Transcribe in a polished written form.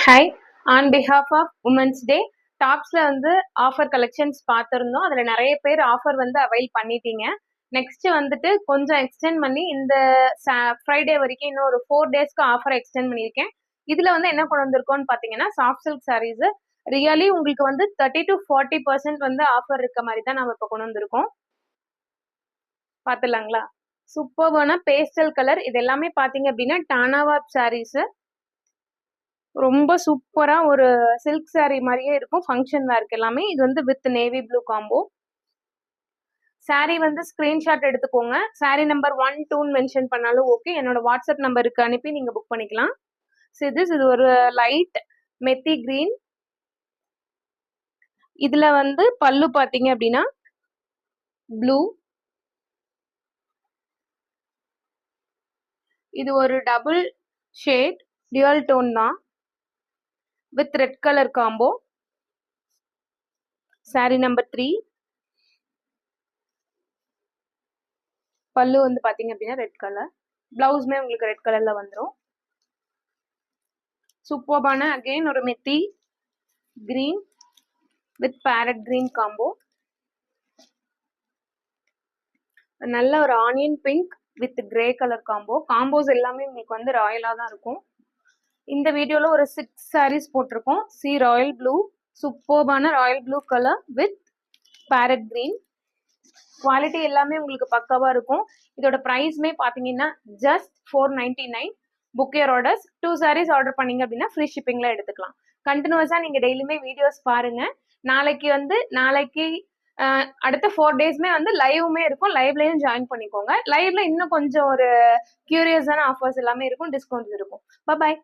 Hi. On behalf of women's day டாப்ஸ்ல வந்து offer collections பார்த்துருந்தோம். அதில் நிறைய பேர் ஆஃபர் வந்து அவைல் பண்ணிட்டீங்க. நெக்ஸ்ட் வந்துட்டு கொஞ்சம் எக்ஸ்டெண்ட் பண்ணி இந்த ஃப்ரைடே வரைக்கும் இன்னும் ஒரு 4 டேஸ்க்கு ஆஃபர் எக்ஸ்டெண்ட் பண்ணியிருக்கேன். இதில் வந்து என்ன கொண்டு வந்திருக்கோம்னு பார்த்தீங்கன்னா சாஃப்ட் சில்க் சாரீஸ் ரியலி உங்களுக்கு வந்து 30 to 40% வந்து ஆஃபர் இருக்க மாதிரி தான் நம்ம இப்போ கொண்டு வந்திருக்கோம். பார்த்துலாங்களா? சூப்பர்வான பேஸ்டல் கலர் இது எல்லாமே பார்த்தீங்க அப்படின்னா டானாவாப் சாரீஸ். ரொம்ப சூப்பரா ஒரு சில்க் saree மாதிரியே இருக்கும் ஃபங்க்ஷன் வேர்க்கு எல்லாமே. இது வந்து with navy blue combo. saree வந்து ஸ்கிரீன்ஷாட் எடுத்துக்கோங்க. saree நம்பர் 1, 2ன்னு மென்ஷன் பண்ணாலும் ஓகே. என்னோட வாட்ஸ்அப் நம்பருக்கு அனுப்பி நீங்க புக் பண்ணிக்கலாம். இது ஒரு லைட் மெத்தி கிரீன். இதுல வந்து பல்லு பாத்தீங்க அப்படின்னா ப்ளூ. இது ஒரு டபுள் ஷேட் டியூல் டோன் தான் with red colour combo. saree number 3. பல்லு வந்து பாத்தீங்க அப்படின்னா ரெட் கலர். பிளவுஸ்மே உங்களுக்கு ரெட் கலர்ல வந்துடும். சூப்பர்பான அகைன் ஒரு methi green with parrot green combo. நல்ல ஒரு onion pink with grey colour combo. Combos எல்லாமே உங்களுக்கு வந்து ராயலா தான் இருக்கும். இந்த வீடியோல ஒரு 6 sarees போட்டிருக்கோம். ராயல் ப்ளூ, சூப்பர்பான royal blue colour with parrot green. Quality எல்லாமே உங்களுக்கு பக்காவா இருக்கும். இதோட பிரைஸ்மே பாத்தீங்கன்னா just 499. Book your orders. 2 sarees order பண்ணீங்க அப்படின்னா ஃப்ரீ ஷிப்பிங்ல எடுத்துக்கலாம். கண்டினியூஸா நீங்க டெய்லியுமே வீடியோஸ் பாருங்க. நாளைக்கு அடுத்த 4 டேஸ்மே வந்து லைவுமே இருக்கும். லைவ்லயும் ஜாயின் பண்ணிக்கோங்க. லைவ்ல இன்னும் கொஞ்சம் ஒரு கியூரியஸான ஆஃபர்ஸ் எல்லாமே இருக்கும், டிஸ்கவுண்ட்ஸ் இருக்கும். பாய்.